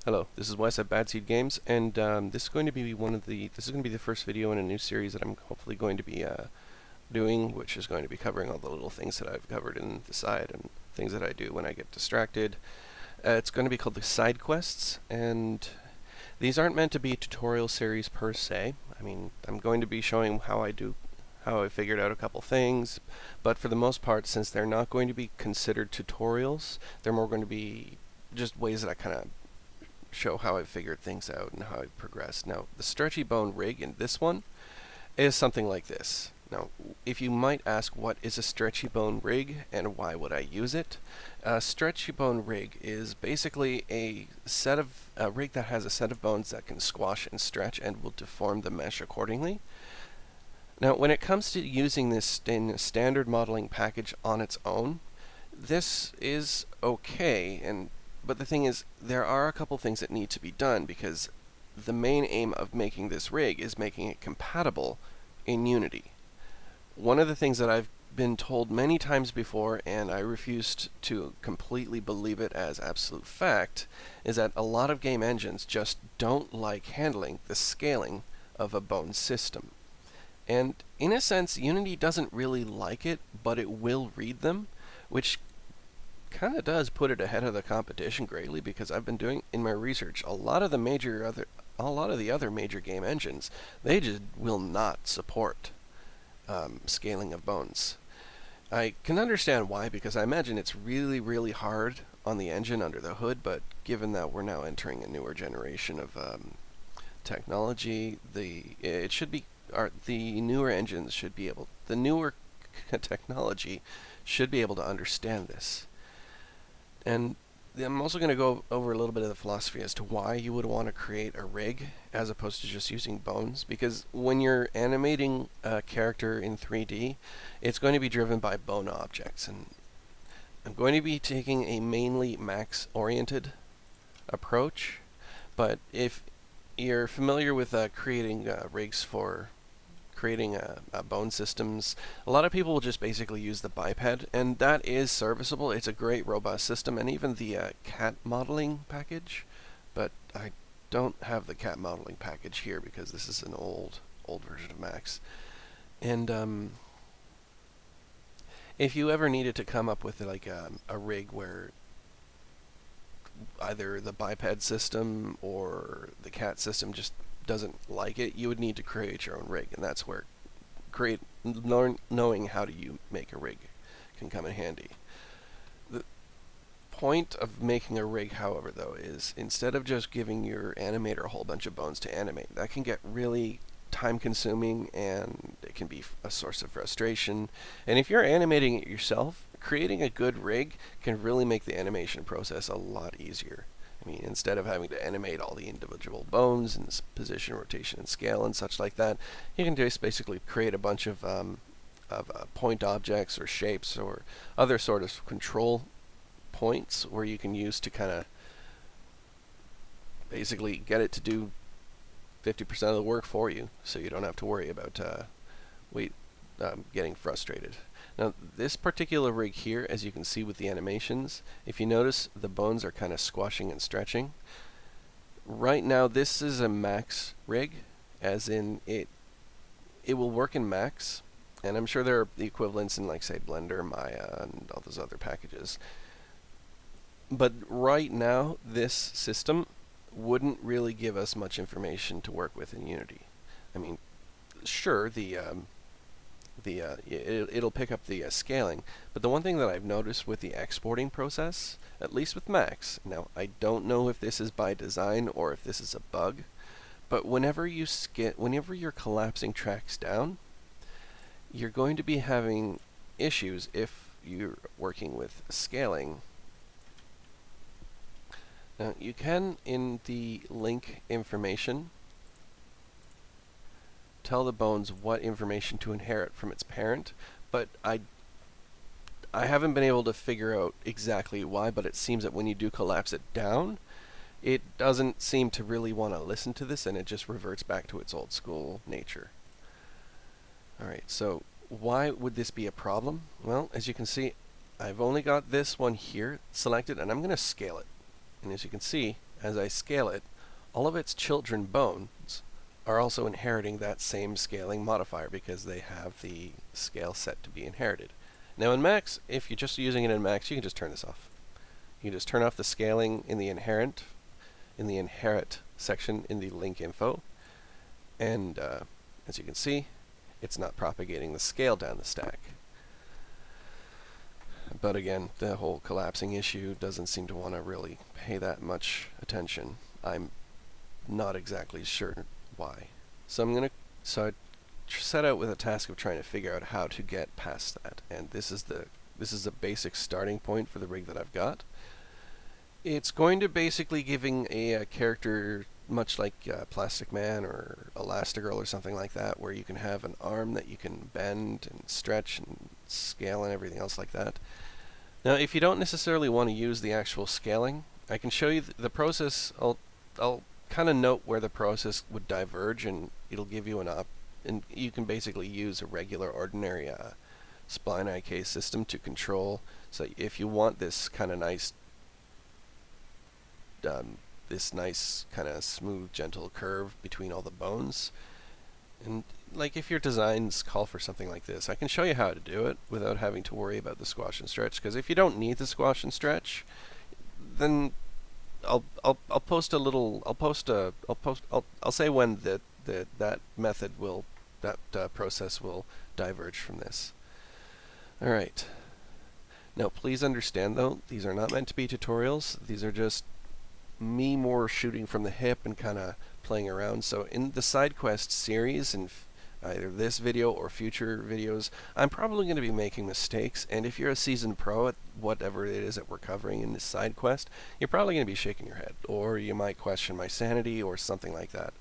Hello, this is Wes at Bad Seed Games, and this is going to be the first video in a new series that I'm hopefully going to be doing, which is going to be covering all the little things that I've covered in the side and things that I do when I get distracted. It's going to be called the SideQuests, and these aren't meant to be a tutorial series per se. I mean, I'm going to be showing how I figured out a couple things, but for the most part, since they're not going to be considered tutorials, they're more going to be just ways that I kind of show how I've figured things out and how I've progressed. Now, the stretchy bone rig in this one is something like this. Now, if you might ask what is a stretchy bone rig and why would I use it, a stretchy bone rig is basically a rig that has a set of bones that can squash and stretch and will deform the mesh accordingly. Now, when it comes to using this in a standard modeling package on its own, this is okay, but the thing is, there are a couple things that need to be done because the main aim of making this rig is making it compatible in Unity. One of the things that I've been told many times before, and I refused to completely believe it as absolute fact, is that a lot of game engines just don't like handling the scaling of a bone system. And in a sense, Unity doesn't really like it, but it will read them, which kind of does put it ahead of the competition greatly, because I've been doing in my research a lot of the other major game engines, they just will not support scaling of bones. I can understand why, because I imagine it's really hard on the engine under the hood, but given that we're now entering a newer generation of technology, the newer engines should be able, the newer technology should be able to understand this. And I'm also going to go over a little bit of the philosophy as to why you would want to create a rig as opposed to just using bones, because when you're animating a character in 3D, it's going to be driven by bone objects, and I'm going to be taking a mainly max-oriented approach, but if you're familiar with creating rigs for creating bone systems, a lot of people will just basically use the biped, and that is serviceable. It's a great robust system, and even the cat modeling package, but I don't have the cat modeling package here because this is an old version of Max. And if you ever needed to come up with like a rig where either the biped system or the cat system just doesn't like it, you would need to create your own rig, and that's where knowing how to make a rig can come in handy. The point of making a rig, however, though, is instead of just giving your animator a whole bunch of bones to animate, that can get really time consuming and it can be a source of frustration. And if you're animating it yourself, creating a good rig can really make the animation process a lot easier. I mean, instead of having to animate all the individual bones and position, rotation, and scale and such like that, you can just basically create a bunch of point objects or shapes or other sort of control points where you can use to kind of basically get it to do 50% of the work for you, so you don't have to worry about getting frustrated. Now, this particular rig here, as you can see with the animations, if you notice, the bones are kind of squashing and stretching. Right now, this is a max rig, as in it will work in max, and I'm sure there are the equivalents in, like, say, Blender, Maya, and all those other packages. But right now, this system wouldn't really give us much information to work with in Unity. I mean, sure, it'll pick up the scaling, but the one thing that I've noticed with the exporting process, at least with Max, now I don't know if this is by design or if this is a bug, but whenever you're collapsing tracks down, you're going to be having issues if you're working with scaling. Now, you can, in the link information, tell the bones what information to inherit from its parent, but I haven't been able to figure out exactly why, but it seems that when you do collapse it down, it doesn't seem to really want to listen to this, and it just reverts back to its old school nature. Alright, so why would this be a problem? Well, as you can see, I've only got this one here selected, and I'm going to scale it. And as you can see, as I scale it, all of its children bones are also inheriting that same scaling modifier because they have the scale set to be inherited. Now in Max, if you're just using it in Max, you can just turn this off. You can just turn off the scaling in the inherit section in the link info, and as you can see, it's not propagating the scale down the stack. But again, the whole collapsing issue doesn't seem to want to really pay that much attention. I'm not exactly sure why. So I set out with a task of trying to figure out how to get past that, and this is a basic starting point for the rig that I've got. It's going to basically giving a character much like Plastic Man or Elastigirl or something like that, where you can have an arm that you can bend and stretch and scale and everything else like that. Now, if you don't necessarily want to use the actual scaling, I can show you the process. I'll kind of note where the process would diverge, and it'll give you and you can basically use a regular, ordinary spline IK system to control. So if you want this kind of nice kind of smooth, gentle curve between all the bones, and like if your designs call for something like this, I can show you how to do it without having to worry about the squash and stretch. Because if you don't need the squash and stretch, then I'll post a little. I'll say when that method will process will diverge from this. All right. Now, please understand though, these are not meant to be tutorials. These are just me more shooting from the hip and kind of playing around. So in the SideQuest series, and either this video or future videos, I'm probably going to be making mistakes, and if you're a seasoned pro at whatever it is that we're covering in this SideQuest, you're probably going to be shaking your head, or you might question my sanity or something like that.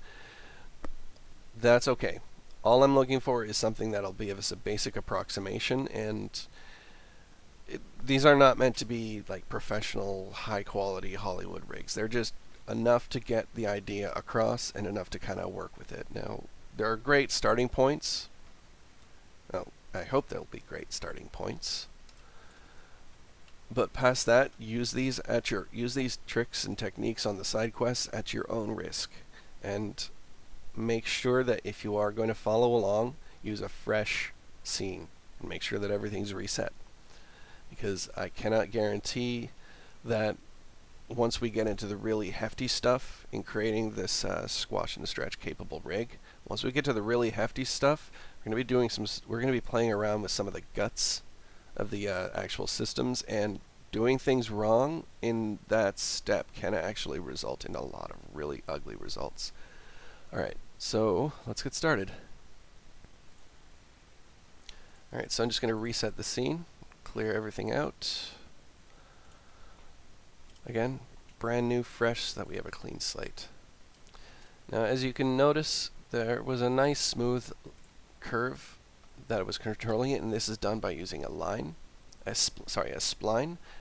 That's okay. All I'm looking for is something that'll give us a basic approximation, and these are not meant to be like professional, high-quality Hollywood rigs. They're just enough to get the idea across and enough to kind of work with it. Now, there are great starting points. Well, I hope there'll be great starting points. But past that, use these tricks and techniques on the SideQuests at your own risk. And make sure that if you are going to follow along, use a fresh scene and make sure that everything's reset. Because I cannot guarantee that once we get into the really hefty stuff in creating this squash and stretch capable rig, once we get to the really hefty stuff, we're going to be playing around with some of the guts of the actual systems, and doing things wrong in that step can actually result in a lot of really ugly results. Alright, so let's get started. Alright, so I'm just going to reset the scene, clear everything out. Again, brand new, fresh, so that we have a clean slate. Now, as you can notice, there was a nice smooth curve that it was controlling it, and this is done by using a spline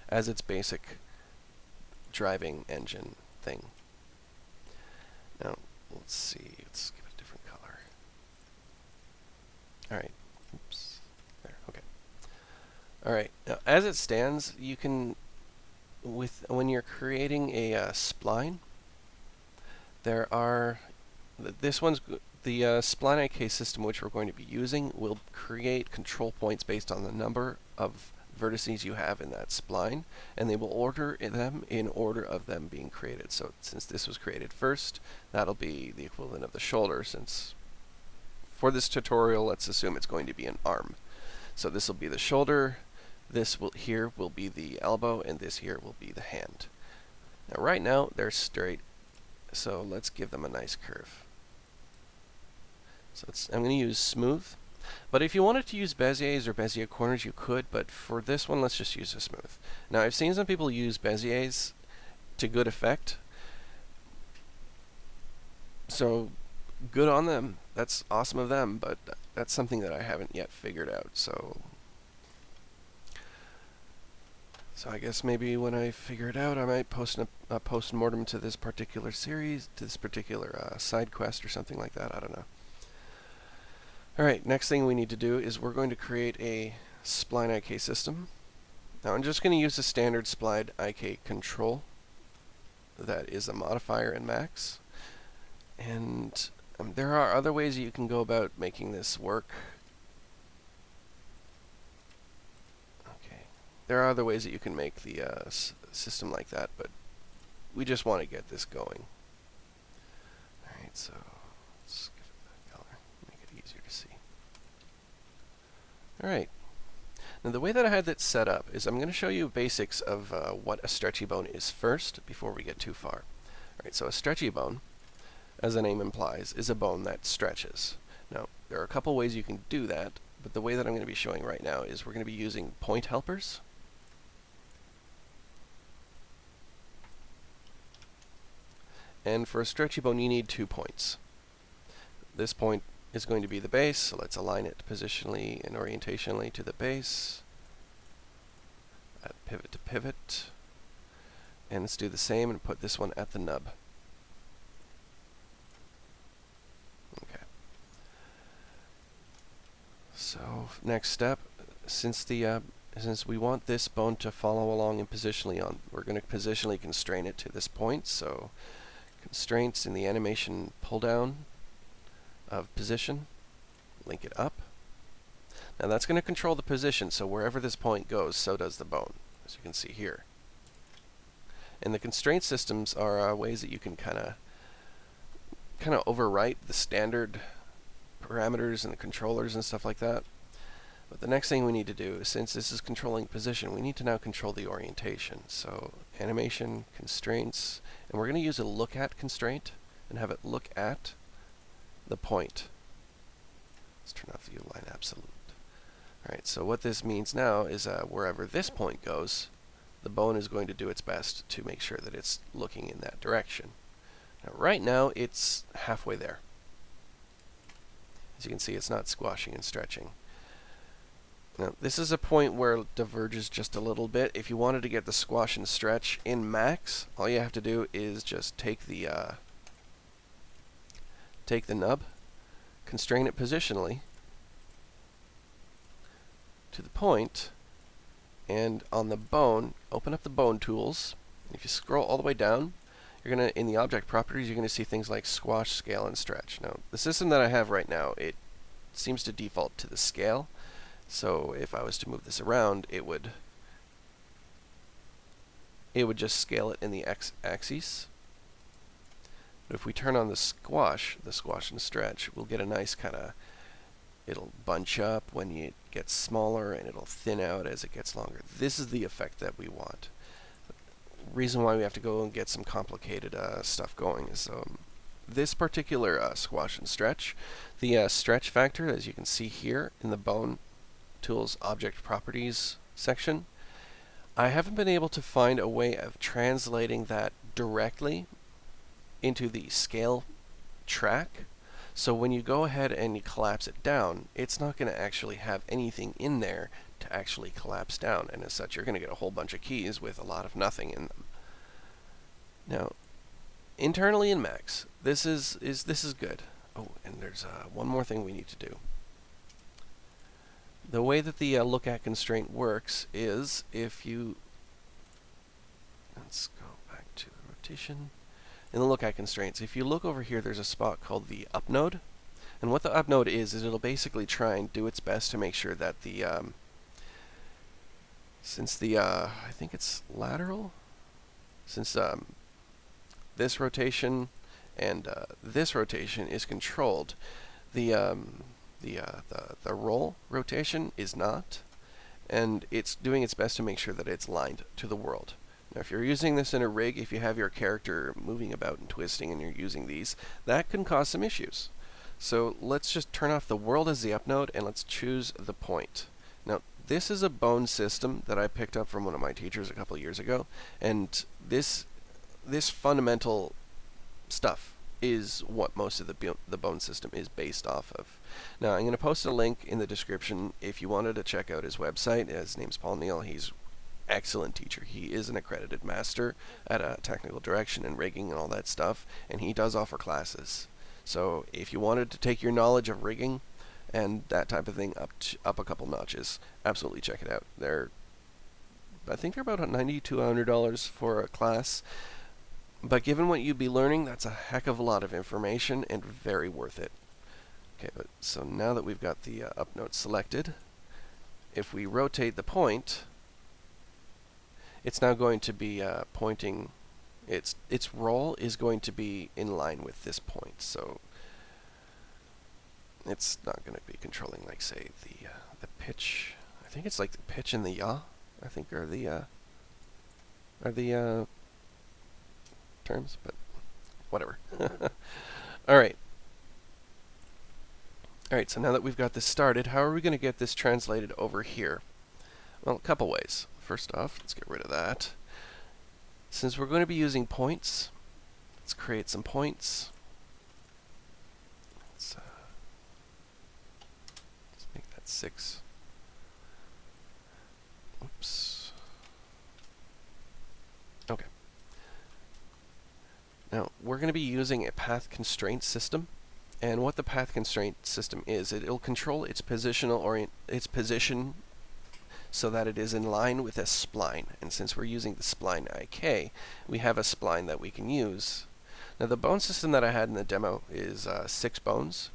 as its basic driving engine thing. Now, let's see, let's give it a different color. Alright, oops, there, okay. Alright, now as it stands, you can, when you're creating a spline, there are, the spline IK system which we're going to be using will create control points based on the number of vertices you have in that spline, and they will order them in order of them being created. So since this was created first, that'll be the equivalent of the shoulder, since for this tutorial, let's assume it's going to be an arm. So this will be the shoulder, here will be the elbow, and this here will be the hand. Now right now, they're straight, so let's give them a nice curve. So I'm going to use smooth, but if you wanted to use Beziers or Bezier corners, you could, but for this one, let's just use a smooth. Now, I've seen some people use Beziers to good effect, so good on them. That's awesome of them, but that's something that I haven't yet figured out, so I guess maybe when I figure it out, I might post a post-mortem to this particular series, to this particular SideQuest or something like that. I don't know. Alright, next thing we need to do is we're going to create a spline IK system. Now I'm just going to use the standard spline IK control that is a modifier in Max. And there are other ways you can go about making this work. Okay, there are other ways that you can make the system like that, but we just want to get this going. Alright, so let's give it that color, make it easier to see. Alright, now the way that I had that set up is I'm going to show you basics of what a stretchy bone is first before we get too far. Alright, so a stretchy bone, as the name implies, is a bone that stretches. Now, there are a couple ways you can do that, but the way that I'm going to be showing right now is we're going to be using point helpers. And for a stretchy bone, you need 2 points. This point is going to be the base, so let's align it positionally and orientationally to the base. Add pivot to pivot. And let's do the same and put this one at the nub. Okay. So next step, since we want this bone to follow along and positionally on, we're going to positionally constrain it to this point. So constraints in the animation pull down of position, link it up. Now that's going to control the position, so wherever this point goes, so does the bone, as you can see here. And the constraint systems are ways that you can kind of overwrite the standard parameters and the controllers and stuff like that. But the next thing we need to do is, since this is controlling position, we need to now control the orientation. So animation, constraints, and we're going to use a look at constraint and have it look at the point. Let's turn off the align absolute. Alright, so what this means now is wherever this point goes, the bone is going to do its best to make sure that it's looking in that direction. Now, right now, it's halfway there. As you can see, it's not squashing and stretching. Now, this is a point where it diverges just a little bit. If you wanted to get the squash and stretch in Max, all you have to do is just take the nub, constrain it positionally to the point, and on the bone, open up the bone tools. And if you scroll all the way down, you're gonna, in the object properties, you're gonna see things like squash, scale, and stretch. Now, the system that I have right now, it seems to default to the scale. So if I was to move this around, it would just scale it in the x-axis. But if we turn on the squash and stretch, we'll get a nice kind of, it'll bunch up when it gets smaller, and it'll thin out as it gets longer. This is the effect that we want. The reason why we have to go and get some complicated stuff going is this particular squash and stretch, the stretch factor, as you can see here in the bone tools object properties section, I haven't been able to find a way of translating that directly into the scale track. So when you go ahead and you collapse it down, it's not going to actually have anything in there to actually collapse down, and as such you're going to get a whole bunch of keys with a lot of nothing in them. Now, internally in Max, this is good. Oh, and there's one more thing we need to do. The way that the look at constraint works is if you, let's go back to the rotation. In the look at constraints, if you look over here, there's a spot called the up node. And what the up node is it'll basically try and do its best to make sure that the, since the, I think it's lateral, since this rotation and this rotation is controlled, the roll rotation is not, and it's doing its best to make sure that it's lined to the world. Now, if you're using this in a rig, if you have your character moving about and twisting and you're using these, that can cause some issues. So let's just turn off the world as the up node, and let's choose the point. Now, this is a bone system that I picked up from one of my teachers a couple of years ago, and this fundamental stuff is what most of the bone system is based off of. Now, I'm going to post a link in the description if you wanted to check out his website. His name's Paul Neale. He's excellent teacher. He is an accredited master at technical direction and rigging and all that stuff, and he does offer classes. So if you wanted to take your knowledge of rigging and that type of thing up a couple notches, absolutely check it out. I think they're about $90 to $100 for a class. But given what you'd be learning, that's a heck of a lot of information and very worth it. Okay, but so now that we've got the up node selected, if we rotate the point, it's now going to be pointing. Its roll is going to be in line with this point, so it's not going to be controlling, like, say, the pitch. I think it's like the pitch and the yaw, I think, are the terms, but whatever. Alright. Alright, so now that we've got this started, how are we going to get this translated over here? Well, a couple ways. First off, let's get rid of that. Since we're going to be using points, let's create some points. Let's make that 6. Oops. Okay. Now, we're going to be using a path constraint system. And what the path constraint system is, it'll control its position so that it is in line with a spline. And since we're using the spline IK, we have a spline that we can use. Now, the bone system that I had in the demo is 6 bones.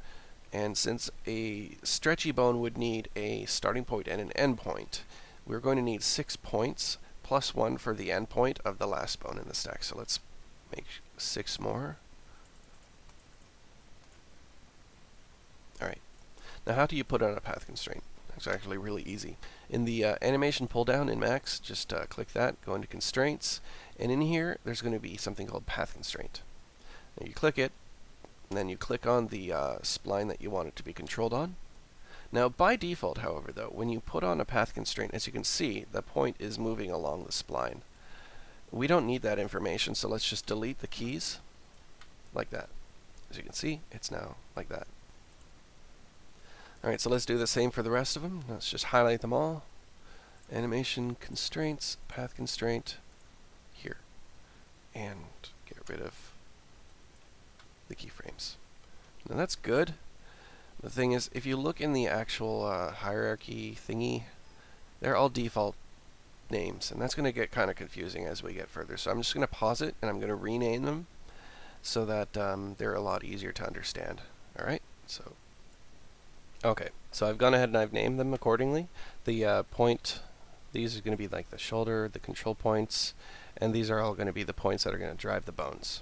And since a stretchy bone would need a starting point and an end point, we're going to need 6 points plus 1 for the end point of the last bone in the stack. So let's make 6 more. Alright. Now, how do you put on a path constraint? It's actually really easy. In the animation pull down in Max, just click that, go into constraints, and in here there's going to be something called path constraint. Now you click it, and then you click on the spline that you want it to be controlled on. Now by default, however, though, when you put on a path constraint, as you can see, the point is moving along the spline. We don't need that information, so let's just delete the keys like that. As you can see, it's now like that. Alright, so let's do the same for the rest of them. Let's just highlight them all. Animation constraints, path constraint, here. And get rid of the keyframes. Now that's good. The thing is, if you look in the actual hierarchy thingy, they're all default names, and that's going to get kind of confusing as we get further. So I'm just going to pause it, and I'm going to rename them so that they're a lot easier to understand. Alright, so okay, so I've gone ahead and I've named them accordingly. The point, these are going to be like the shoulder, the control points, and these are all going to be the points that are going to drive the bones.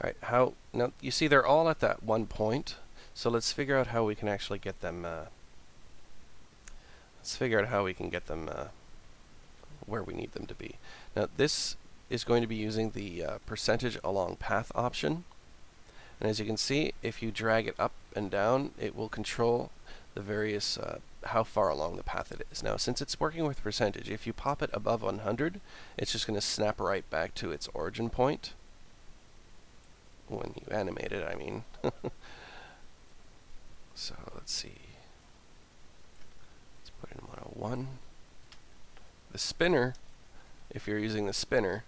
Alright, now you see they're all at that one point, so let's figure out how we can actually get them, where we need them to be. Now this is going to be using the percentage along path option. And as you can see, if you drag it up and down, it will control the various, how far along the path it is. Now, since it's working with percentage, if you pop it above 100, it's just going to snap right back to its origin point. When you animate it, I mean. So, let's see. Let's put in 101. The spinner, if you're using the spinner,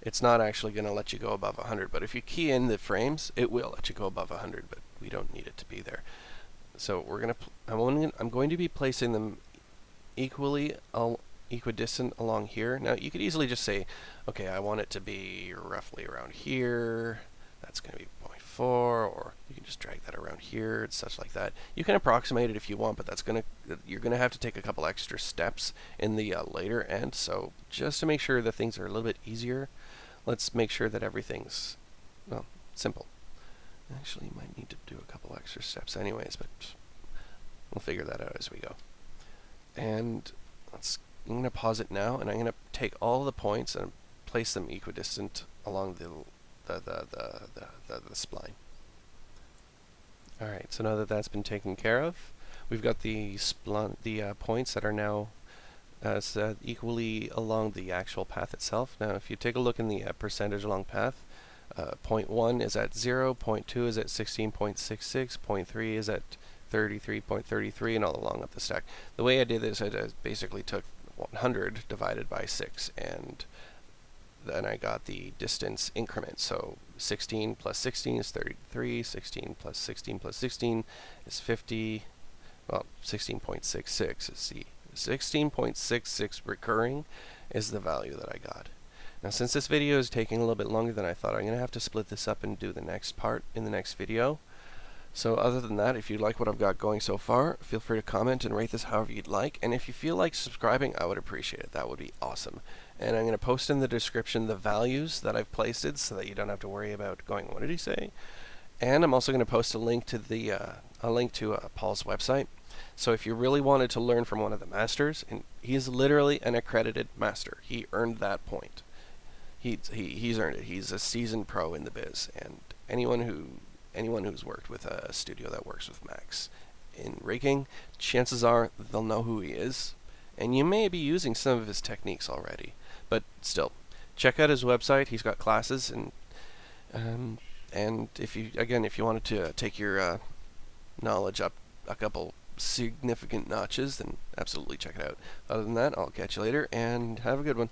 it's not actually going to let you go above 100, but if you key in the frames, it will let you go above 100, but we don't need it to be there. So we're going to, I'm going to be placing them equidistant along here. Now you could easily just say, okay, I want it to be roughly around here. That's going to be 0.4, or you can just drag that around here and such like that. You can approximate it if you want, but you're going to have to take a couple extra steps in the later end. So just to make sure that things are a little bit easier, let's make sure that everything's, well, simple. Actually, you might need to do a couple extra steps anyways, but we'll figure that out as we go. And I'm going to pause it now, and I'm going to take all the points and place them equidistant along the spline. Alright, so now that that's been taken care of, we've got the points that are now equally along the actual path itself. Now, if you take a look in the percentage along path, 0.1 is at 0, 0.2 is at 16.66, 0.3 is at 33.33, and all along up the stack. The way I did this, I basically took 100 divided by 6, and then I got the distance increment. So 16 plus 16 is 33, 16 plus 16 plus 16 is 50, well, 16.66 is the 16.66 recurring is the value that I got. Now, since this video is taking a little bit longer than I thought, I'm going to have to split this up and do the next part in the next video. So other than that, if you like what I've got going so far, feel free to comment and rate this however you'd like. And if you feel like subscribing, I would appreciate it. That would be awesome. And I'm going to post in the description the values that I've placed it so that you don't have to worry about going, what did he say? And I'm also going to post a link to Paul's website. So if you really wanted to learn from one of the masters, and he's literally an accredited master. He earned that point. He's earned it. He's a seasoned pro in the biz, and anyone who's worked with a studio that works with Max in rigging, chances are they'll know who he is, and you may be using some of his techniques already. But still, check out his website. He's got classes, and if you wanted to take your knowledge up a couple significant notches, then absolutely check it out. Other than that, I'll catch you later, and have a good one.